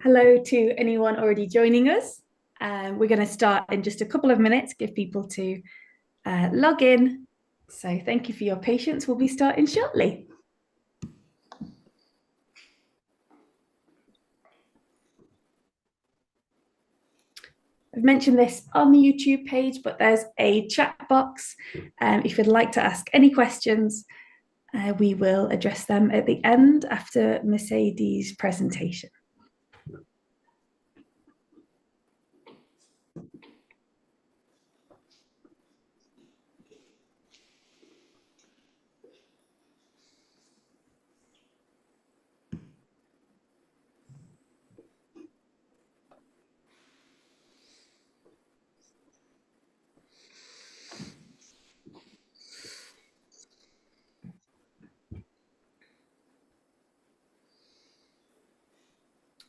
Hello to anyone already joining us. We're going to start in just a couple of minutes, give people to log in. So thank you for your patience. We'll be starting shortly. I've mentioned this on the YouTube page, but there's a chat box. If you'd like to ask any questions, we will address them at the end after Mercedes' presentation.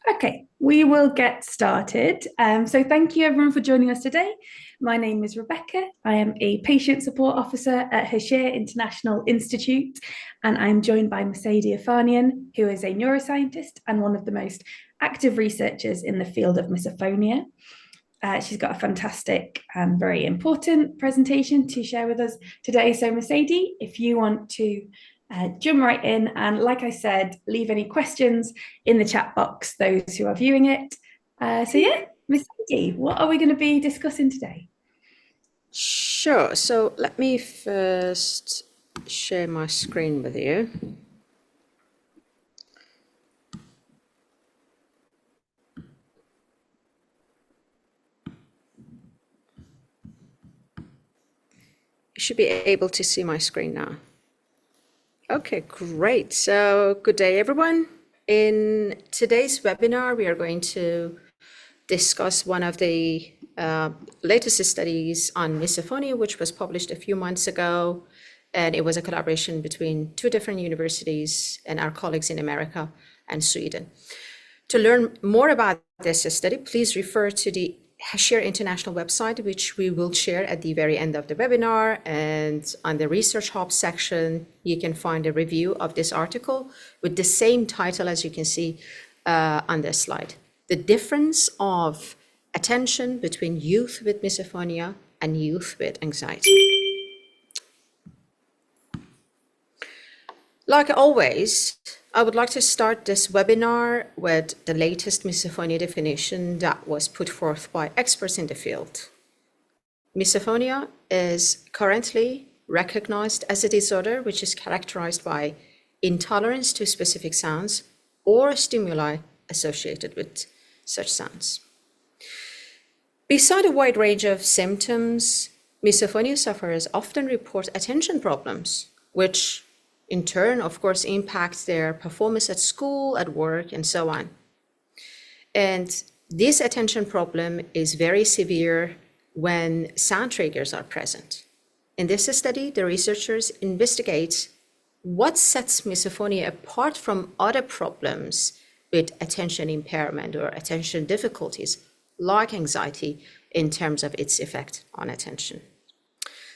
Okay, we will get started. So thank you everyone for joining us today. My name is Rebecca. I am a patient support officer at Hashir International Institute, and I'm joined by Mercedes Afanian, who is a neuroscientist and one of the most active researchers in the field of misophonia. She's got a fantastic and very important presentation to share with us today. So Mercedes, if you want to jump right in, and like I said, leave any questions in the chat box, those who are viewing it. So yeah, Mercedes, what are we going to be discussing today? Sure. So let me first share my screen with you. You should be able to see my screen now. Okay, great. So good day, everyone. In today's webinar, we are going to discuss one of the latest studies on misophonia, which was published a few months ago. And it was a collaboration between two different universities and our colleagues in America and Sweden. To learn more about this study, please refer to the Hashir International website, which we will share at the very end of the webinar. And on the Research Hub section, you can find a review of this article with the same title as you can see on this slide. The difference of attention between youth with misophonia and youth with anxiety. Like always, I would like to start this webinar with the latest misophonia definition that was put forth by experts in the field. Misophonia is currently recognized as a disorder which is characterized by intolerance to specific sounds or stimuli associated with such sounds. Beside a wide range of symptoms, misophonia sufferers often report attention problems, which in turn, of course, impacts their performance at school, at work, and so on. And this attention problem is very severe when sound triggers are present. In this study, the researchers investigate what sets misophonia apart from other problems with attention impairment or attention difficulties, like anxiety, in terms of its effect on attention.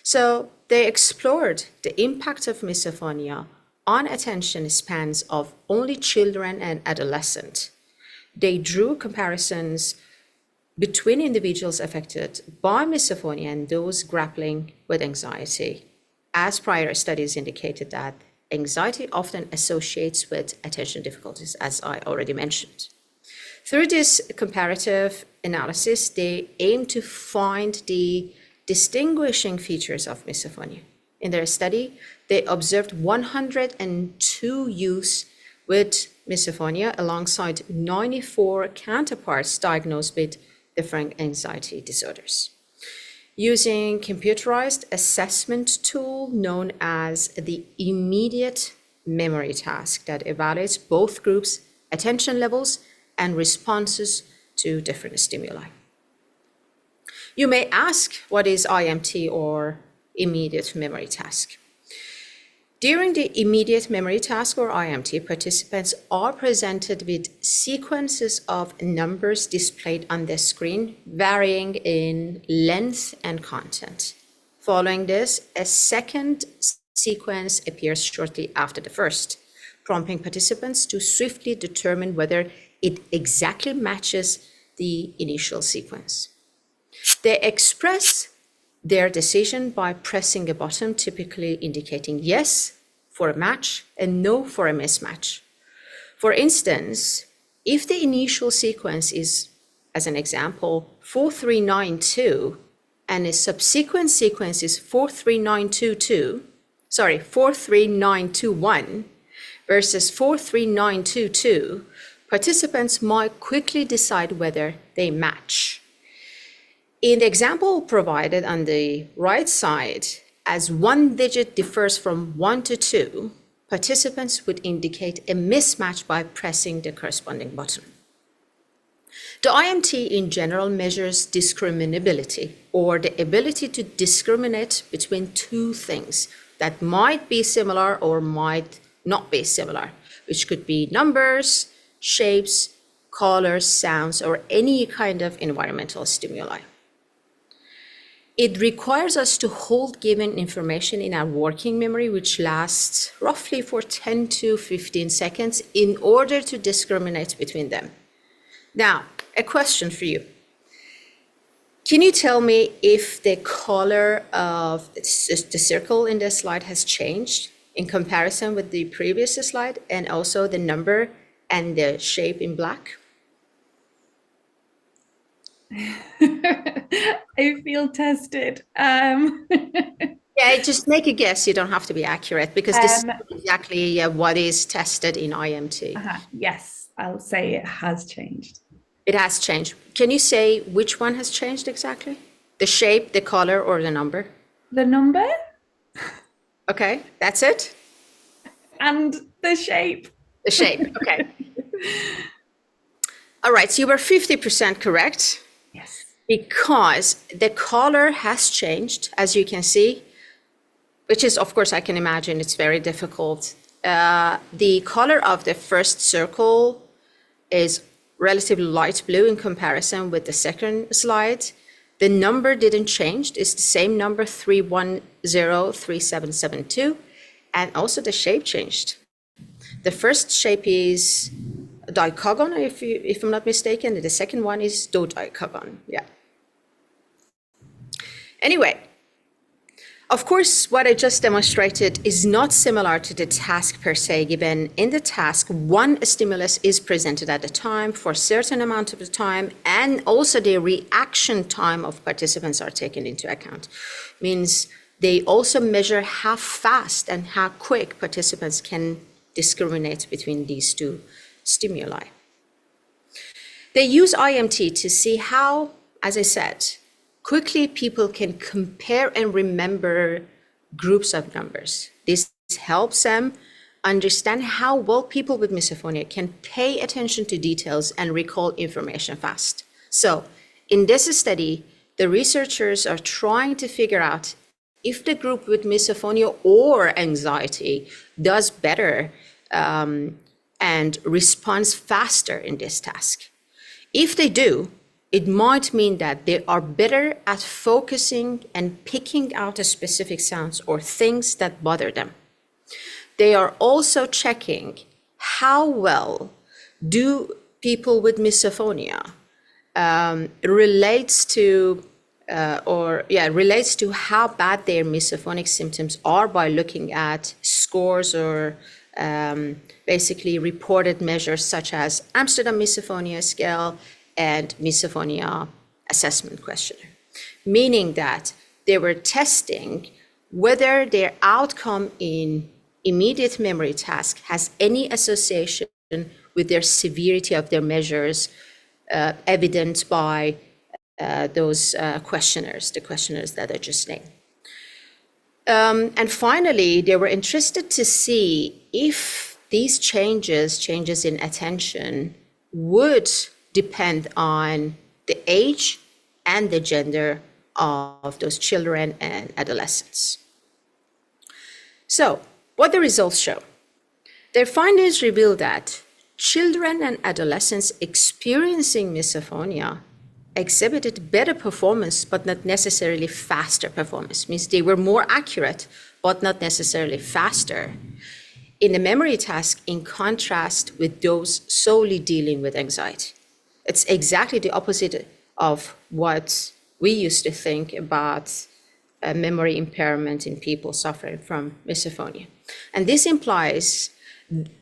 So they explored the impact of misophonia on attention spans of only children and adolescents. They drew comparisons between individuals affected by misophonia and those grappling with anxiety, as prior studies indicated that anxiety often associates with attention difficulties, as I already mentioned. Through this comparative analysis, they aim to find the distinguishing features of misophonia. In their study, they observed 102 youths with misophonia alongside 94 counterparts diagnosed with different anxiety disorders. Using computerized assessment tool known as the immediate memory task that evaluates both groups' attention levels and responses to different stimuli. You may ask, what is IMT or immediate memory task? During the immediate memory task or IMT, participants are presented with sequences of numbers displayed on the screen, varying in length and content. Following this, a second sequence appears shortly after the first, prompting participants to swiftly determine whether It exactly matches the initial sequence. They express their decision by pressing a button, typically indicating yes for a match and no for a mismatch. For instance, if the initial sequence is, as an example, 4392, and a subsequent sequence is 43921 versus 43922, participants might quickly decide whether they match. In the example provided on the right side, as one digit differs from 1 to 2, participants would indicate a mismatch by pressing the corresponding button. The IMT in general measures discriminability, or the ability to discriminate between two things that might be similar or might not be similar, which could be numbers, shapes, colors, sounds, or any kind of environmental stimuli. It requires us to hold given information in our working memory, which lasts roughly for 10 to 15 seconds in order to discriminate between them. Now, a question for you. Can you tell me if the color of the circle in the slide has changed in comparison with the previous slide, and also the number and the shape in black? I feel tested. Yeah, just make a guess. You don't have to be accurate, because this is exactly what is tested in IMT. Yes, I'll say it has changed. It has changed. Can you say which one has changed exactly? The shape, the color, or the number? The number? Okay, that's it? And the shape. The shape, okay. All right, so you were 50% correct. Yes. Because the color has changed, as you can see, which is, of course, I can imagine it's very difficult. The color of the first circle is relatively light blue in comparison with the second slide. The number didn't change. It's the same number, 3103772, and also the shape changed. The first shape is dicogon, if I'm not mistaken, and the second one is dodicogon. Yeah. Anyway, of course, what I just demonstrated is not similar to the task per se, given in the task, one stimulus is presented at a time for a certain amount of the time, and also the reaction time of participants are taken into account. Means they also measure how fast and how quick participants can discriminate between these two stimuli. They use IMT to see how, as I said, quickly people can compare and remember groups of numbers. This helps them understand how well people with misophonia can pay attention to details and recall information fast. So in this study, the researchers are trying to figure out if the group with misophonia or anxiety does better and responds faster in this task. If they do, it might mean that they are better at focusing and picking out a specific sounds or things that bother them. They are also checking how well do people with misophonia relates to how bad their misophonic symptoms are by looking at scores or basically reported measures such as Amsterdam Misophonia Scale and Misophonia Assessment Questionnaire, meaning that they were testing whether their outcome in immediate memory task has any association with their severity of their measures, evident by those questionnaires, the questionnaires that I just named. And finally, they were interested to see if these changes in attention, would depend on the age and the gender of those children and adolescents. So, what the results show. Their findings reveal that children and adolescents experiencing misophonia exhibited better performance, but not necessarily faster performance. Means they were more accurate, but not necessarily faster in the memory task in contrast with those solely dealing with anxiety. It's exactly the opposite of what we used to think about memory impairment in people suffering from misophonia. And this implies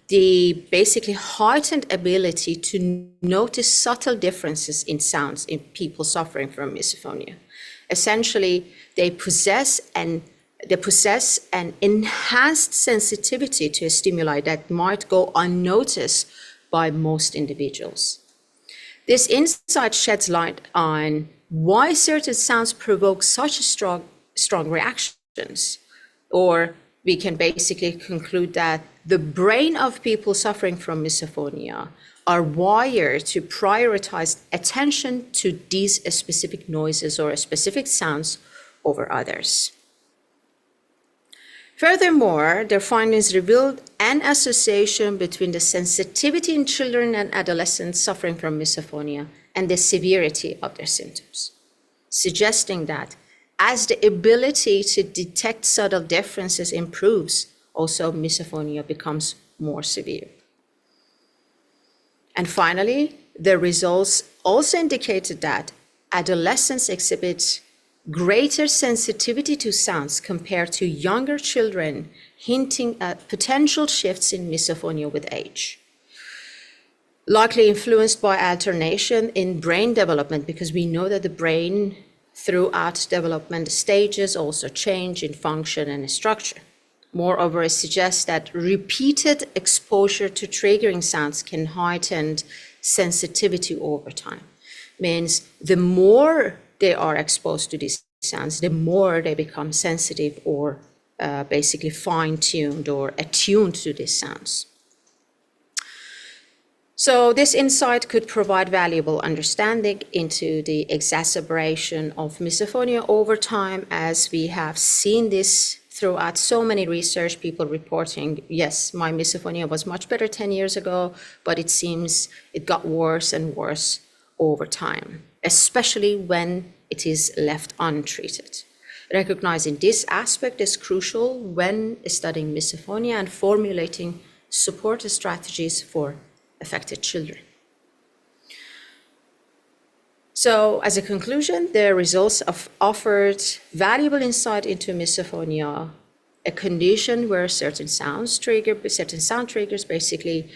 the basically heightened ability to notice subtle differences in sounds in people suffering from misophonia. Essentially, they possess an enhanced sensitivity to a stimuli that might go unnoticed by most individuals. This insight sheds light on why certain sounds provoke such strong reactions. Or we can basically conclude that the brain of people suffering from misophonia are wired to prioritize attention to these specific noises or specific sounds over others. Furthermore, their findings revealed an association between the sensitivity in children and adolescents suffering from misophonia and the severity of their symptoms, suggesting that as the ability to detect subtle differences improves, also misophonia becomes more severe. And finally, the results also indicated that adolescents exhibit greater sensitivity to sounds compared to younger children, hinting at potential shifts in misophonia with age. Likely influenced by alternation in brain development, because we know that the brain throughout development stages also change in function and structure. Moreover, it suggests that repeated exposure to triggering sounds can heighten sensitivity over time. Means the more they are exposed to these sounds, the more they become sensitive or basically fine-tuned or attuned to these sounds. So this insight could provide valuable understanding into the exacerbation of misophonia over time, as we have seen this throughout so many research, people reporting, yes, my misophonia was much better 10 years ago, but it seems it got worse and worse over time, especially when it is left untreated. Recognizing this aspect is crucial when studying misophonia and formulating support strategies for affected children. So as a conclusion, the results offered valuable insight into misophonia, a condition where certain sound triggers basically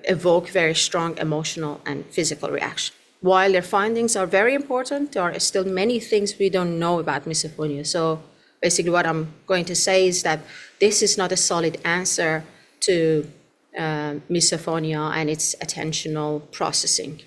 evoke very strong emotional and physical reaction. While their findings are very important, there are still many things we don't know about misophonia. So basically what I'm going to say is that this is not a solid answer to misophonia and its attentional processing.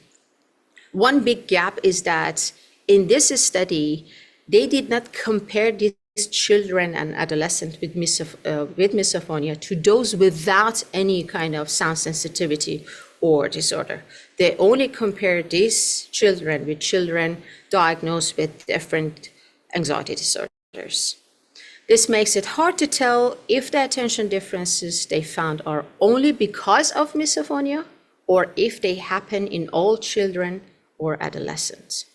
One big gap is that in this study, they did not compare these children and adolescents with misophonia to those without any kind of sound sensitivity or disorder. They only compared these children with children diagnosed with different anxiety disorders. This makes it hard to tell if the attention differences they found are only because of misophonia or if they happen in all children or adolescents.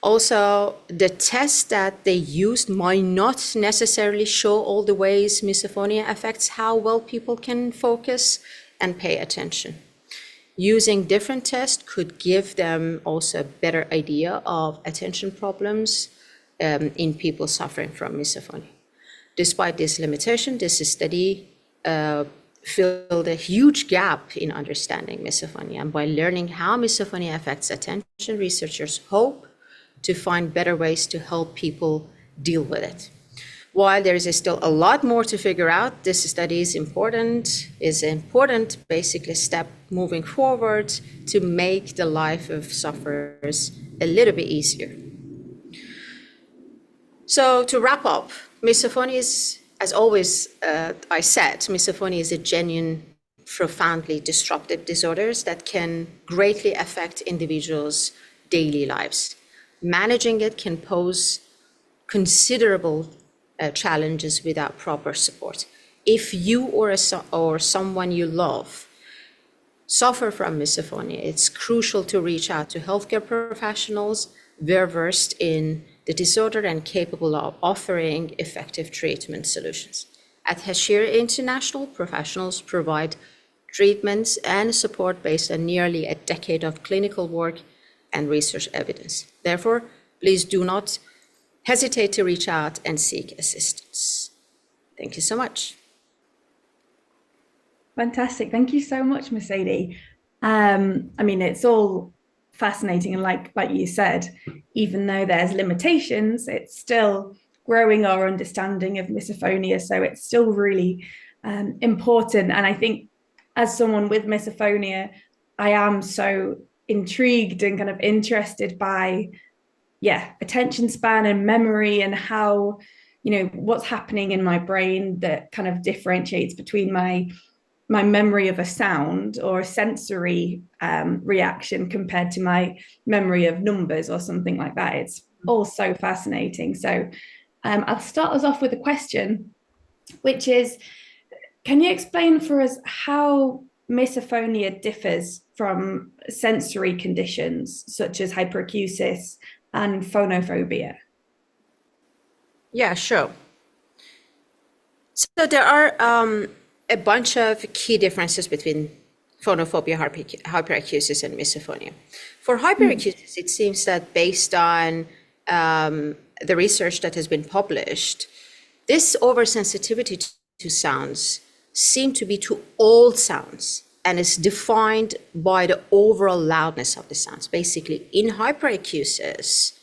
Also, the tests that they used might not necessarily show all the ways misophonia affects how well people can focus and pay attention. Using different tests could give them also a better idea of attention problems in people suffering from misophonia. Despite this limitation, this study filled a huge gap in understanding misophonia. And by learning how misophonia affects attention, researchers hope to find better ways to help people deal with it. While there is still a lot more to figure out, this study is important basically step moving forward to make the life of sufferers a little bit easier. So to wrap up, misophonia is, as always, I said, misophonia is a genuine, profoundly disruptive disorders that can greatly affect individuals' daily lives. Managing it can pose considerable challenges without proper support. If you or someone you love suffer from misophonia, it's crucial to reach out to healthcare professionals versed in the disorder and capable of offering effective treatment solutions. At Hashir International, professionals provide treatments and support based on nearly a decade of clinical work and research evidence. Therefore, please do not hesitate to reach out and seek assistance. Thank you so much. Fantastic. Thank you so much, Mercedes. I mean, it's all fascinating. And like you said, even though there's limitations, it's still growing our understanding of misophonia. So it's still really important. And I think as someone with misophonia, I am so intrigued and kind of interested by, yeah, attention span and memory and how, what's happening in my brain that kind of differentiates between my memory of a sound or a sensory reaction compared to my memory of numbers or something like that. It's all so fascinating. So I'll start us off with a question, which is, can you explain for us how misophonia differs from sensory conditions such as hyperacusis and phonophobia? Yeah, sure. So there are a bunch of key differences between phonophobia, hyperacusis, and misophonia. For hyperacusis, it seems that based on the research that has been published, this oversensitivity to sounds seem to be to all sounds and is defined by the overall loudness of the sounds. Basically, in hyperacusis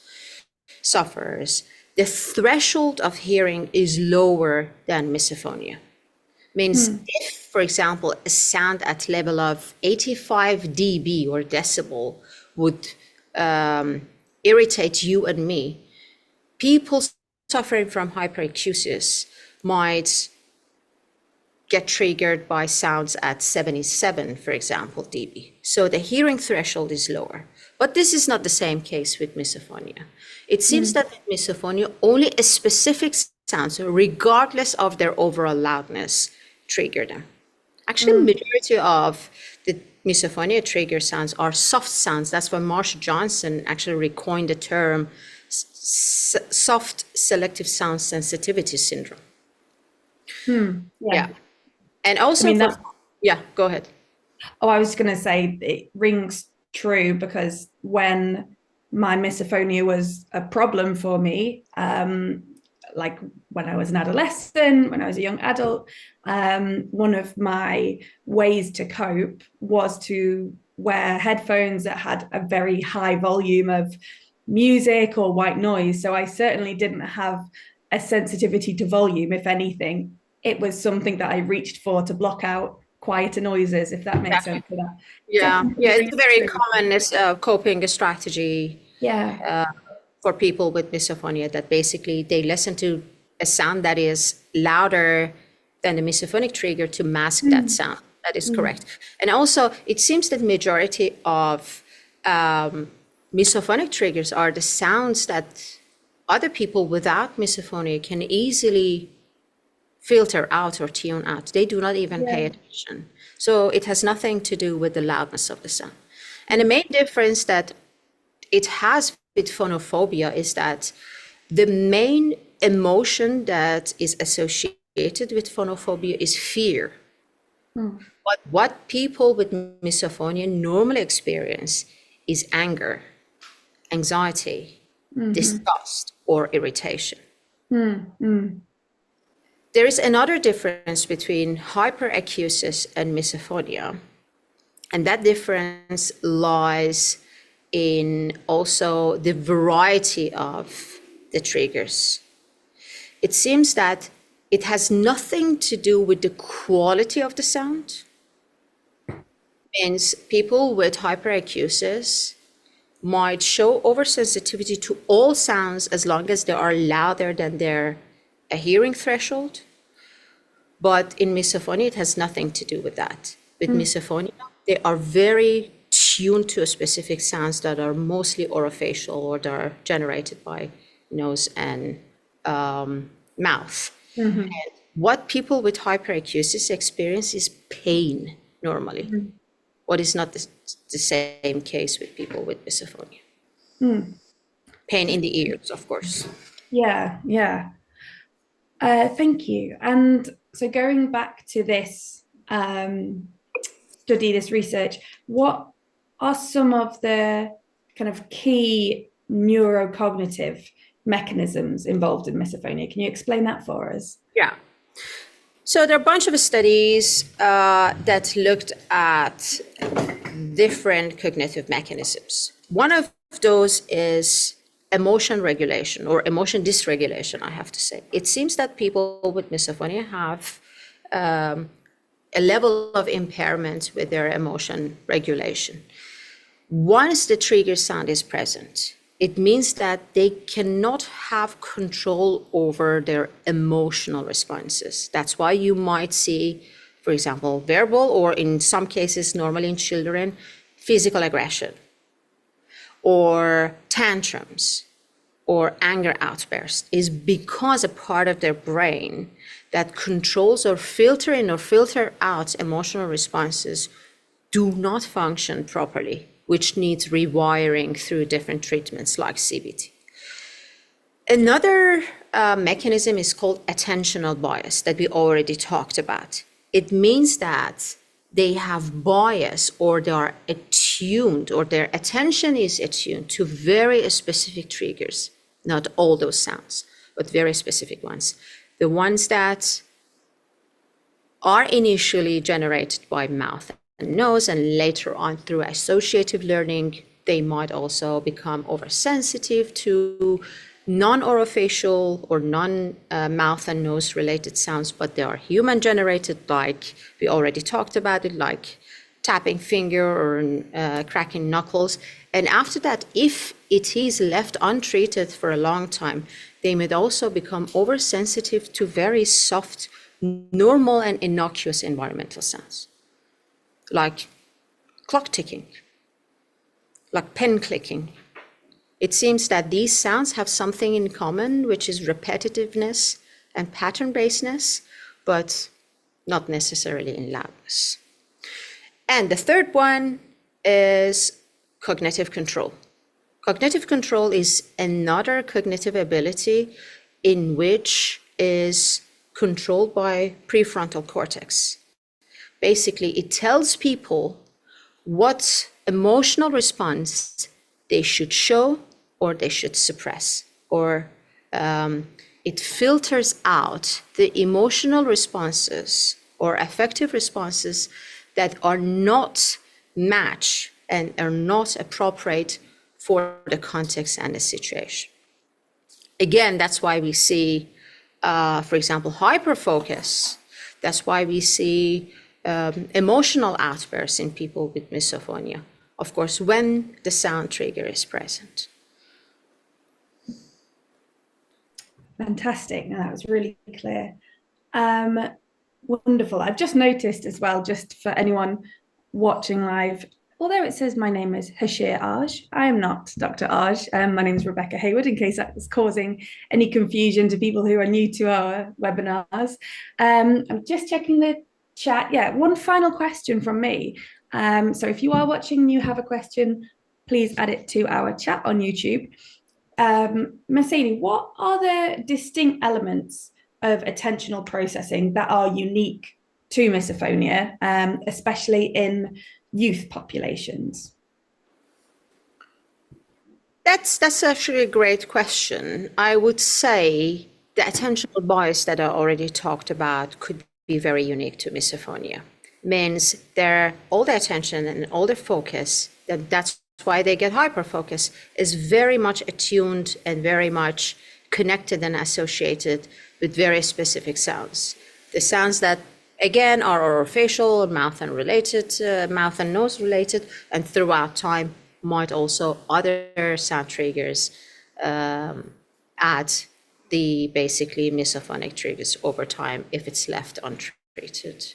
sufferers, the threshold of hearing is lower than misophonia. Means if, for example, a sound at level of 85 dB or decibel would irritate you and me, people suffering from hyperacusis might get triggered by sounds at 77, for example, dB. So the hearing threshold is lower. But this is not the same case with misophonia. It seems that with misophonia, only a specific sounds, regardless of their overall loudness, trigger them. Actually, majority of the misophonia trigger sounds are soft sounds. That's why Marsha Johnson actually coined the term soft selective sound sensitivity syndrome. Yeah. And also, yeah, go ahead. Oh, I was going to say it rings true because when my misophonia was a problem for me, like when I was an adolescent, when I was a young adult, one of my ways to cope was to wear headphones that had a very high volume of music or white noise. So I certainly didn't have a sensitivity to volume. If anything, it was something that I reached for to block out quieter noises, if that makes sense. For that. Yeah, it's a very common coping strategy. Yeah. For people with misophonia, that basically they listen to a sound that is louder than the misophonic trigger to mask that sound. That is correct. And also, it seems that majority of misophonic triggers are the sounds that other people without misophonia can easily filter out or tune out. They do not even pay attention. So it has nothing to do with the loudness of the sound. And the main difference that it has with phonophobia is that the main emotion that is associated with phonophobia is fear. But what people with misophonia normally experience is anger, anxiety, disgust, or irritation. There is another difference between hyperacusis and misophonia, and that difference lies in also the variety of the triggers. It seems that it has nothing to do with the quality of the sound. Means people with hyperacusis might show oversensitivity to all sounds as long as they are louder than their hearing threshold. But in misophonia, it has nothing to do with that. With misophonia, they are very tuned to a specific sounds that are mostly orofacial or that are generated by nose and mouth. And what people with hyperacusis experience is pain normally. What is not the same case with people with misophonia. Pain in the ears, of course. Yeah. Thank you. And So going back to this study, this research, what are some of the kind of key neurocognitive mechanisms involved in misophonia? Can you explain that for us? Yeah. So there are a bunch of studies that looked at different cognitive mechanisms. One of those is emotion regulation or emotion dysregulation, I have to say. It seems that people with misophonia have a level of impairment with their emotion regulation. Once the trigger sound is present, it means that they cannot have control over their emotional responses. That's why you might see, for example, verbal, or in some cases, normally in children, physical aggression or tantrums or anger outbursts, is because a part of their brain that controls or filter in or filter out emotional responses do not function properly, which needs rewiring through different treatments like CBT. Another mechanism is called attentional bias that we already talked about. It means that they have bias, or they are attuned, or their attention is attuned to very specific triggers, not all those sounds, but very specific ones. The ones that are initially generated by mouth and nose, and later on through associative learning, they might also become oversensitive to non-orofacial or non-mouth and nose related sounds, but they are human generated, like we already talked about it, like tapping finger or cracking knuckles. And after that, if it is left untreated for a long time, they may also become oversensitive to very soft, normal and innocuous environmental sounds, like clock ticking, like pen clicking. It seems that these sounds have something in common, which is repetitiveness and pattern-basedness, but not necessarily in loudness. And the third one is cognitive control. Cognitive control is another cognitive ability in which is controlled by prefrontal cortex. Basically, it tells people what emotional response they should show or they should suppress, or it filters out the emotional responses or affective responses that are not matched and are not appropriate for the context and the situation. Again, that's why we see, for example, hyperfocus. That's why we see emotional outbursts in people with misophonia, of course, when the sound trigger is present. Fantastic. No, that was really clear. Wonderful. I've just noticed as well, just for anyone watching live, although it says my name is Hashir Aj, I am not Dr. Aj. My name is Rebecca Hayward, in case that was causing any confusion to people who are new to our webinars. I'm just checking the chat. Yeah, one final question from me. So if you are watching and you have a question, please add it to our chat on YouTube. Mercedes, what are the distinct elements of attentional processing that are unique to misophonia, especially in youth populations? That's actually a great question. I would say the attentional bias that I already talked about could be very unique to misophonia. Means all the attention and all the focus, that's why they get hyperfocus, is very much attuned and very much connected and associated with very specific sounds. The sounds that, again, are orofacial, mouth and nose related, and throughout time might also other sound triggers add the basically misophonic triggers over time if it's left untreated.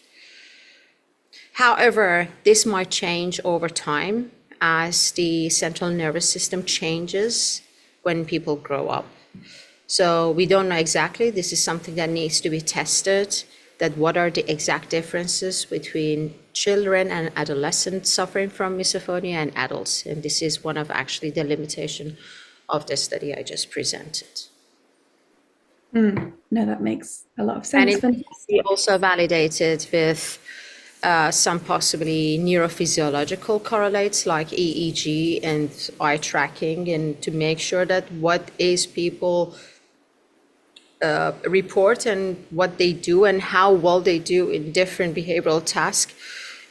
However, this might change over time as the central nervous system changes when people grow up. So we don't know exactly. This is something that needs to be tested, that what are the exact differences between children and adolescents suffering from misophonia and adults. And this is one of actually the limitation of the study I just presented. No, that makes a lot of And sense. it needs to be also validated with some possibly neurophysiological correlates like EEG and eye tracking, and to make sure that what is people report and what they do and how well they do in different behavioral tasks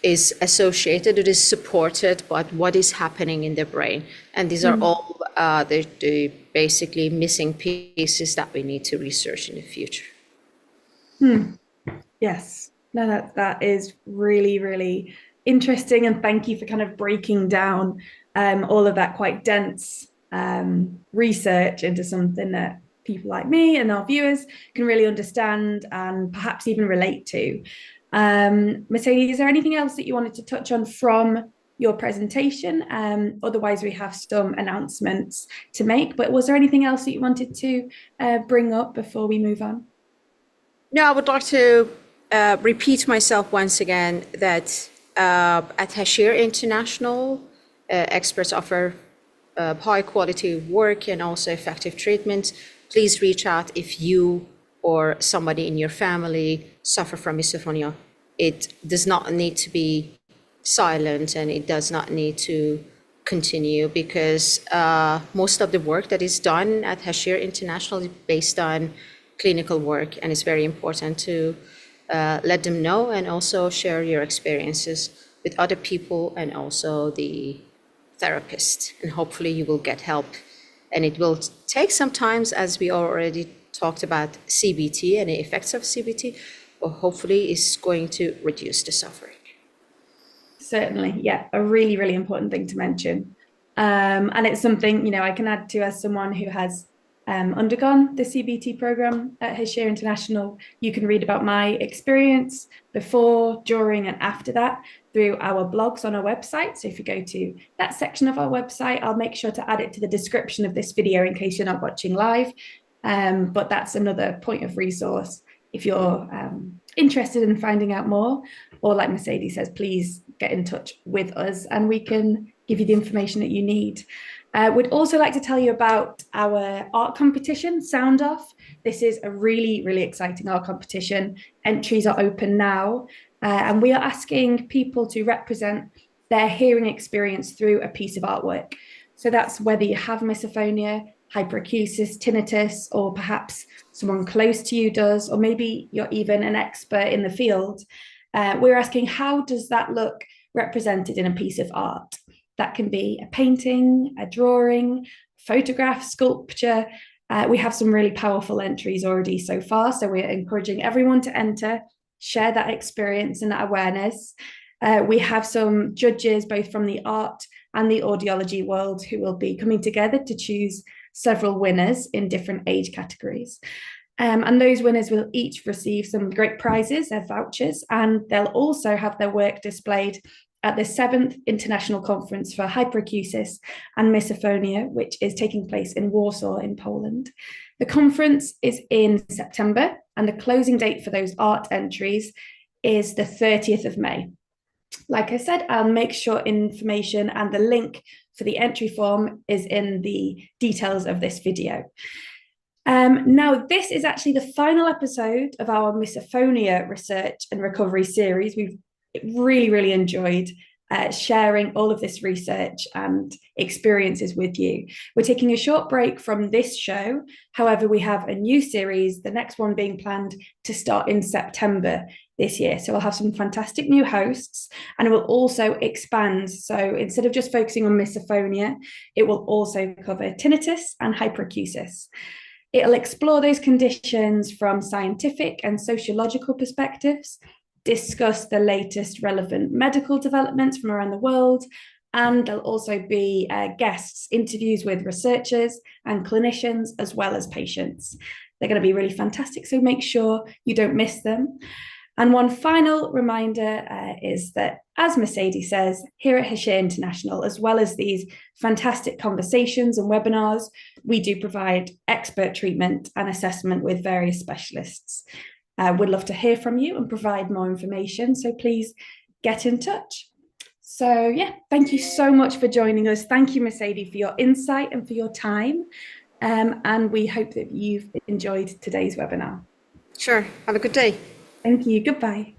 is associated, it is supported by what is happening in the brain. And these are all the basically missing pieces that we need to research in the future. Yes. No, that is really, really interesting. And thank you for kind of breaking down all of that quite dense research into something that people like me and our viewers can really understand and perhaps even relate to. Mercedes, is there anything else that you wanted to touch on from your presentation? Otherwise, we have some announcements to make. But was there anything else that you wanted to bring up before we move on? No, I would like to repeat myself once again that at Hashir International, experts offer high quality work and also effective treatment. Please reach out if you or somebody in your family suffer from misophonia. It does not need to be silent, and it does not need to continue, because most of the work that is done at Hashir International is based on clinical work, and it's very important to let them know and also share your experiences with other people and also the therapist, and hopefully you will get help. And it will take some time, as we already talked about CBT and the effects of CBT, but hopefully it's going to reduce the suffering. Certainly, yeah, a really, really important thing to mention. And it's something, I can add to as someone who has undergone the CBT program at Hashir International. You can read about my experience before, during, and after that through our blogs on our website. So if you go to that section of our website, I'll make sure to add it to the description of this video in case you're not watching live. But that's another point of resource if you're interested in finding out more, or like Mercedes says, please get in touch with us and we can give you the information that you need. We'd also like to tell you about our art competition, Sound Off. This is a really, really exciting art competition. Entries are open now, and we are asking people to represent their hearing experience through a piece of artwork. So that's whether you have misophonia, hyperacusis, tinnitus, or perhaps someone close to you does, or maybe you're even an expert in the field. We're asking, how does that look represented in a piece of art? That can be a painting, a drawing, photograph, sculpture. We have some really powerful entries already so far, so we're encouraging everyone to enter, share that experience and that awareness. We have some judges both from the art and the audiology world who will be coming together to choose several winners in different age categories. And those winners will each receive some great prizes, their vouchers, and they'll also have their work displayed at the 7th International Conference for Hyperacusis and Misophonia, which is taking place in Warsaw in Poland. The conference is in September, and the closing date for those art entries is the 30th of May. Like I said, I'll make sure information and the link for the entry form is in the details of this video. Now, this is actually the final episode of our misophonia research and recovery series. We've really, really enjoyed sharing all of this research and experiences with you. We're taking a short break from this show. However, we have a new series, the next one being planned to start in September this year. So we'll have some fantastic new hosts, and it will also expand. So instead of just focusing on misophonia, it will also cover tinnitus and hyperacusis. It'll explore those conditions from scientific and sociological perspectives, discuss the latest relevant medical developments from around the world, and there'll also be guests, interviews with researchers and clinicians, as well as patients. They're going to be really fantastic, so make sure you don't miss them. And one final reminder is that, as Mercedes says, here at Hashir International, as well as these fantastic conversations and webinars, we do provide expert treatment and assessment with various specialists. We'd love to hear from you and provide more information, so please get in touch. So yeah, thank you so much for joining us. Thank you, Mercedes, for your insight and for your time. And we hope that you've enjoyed today's webinar. Sure. Have a good day. Thank you. Goodbye.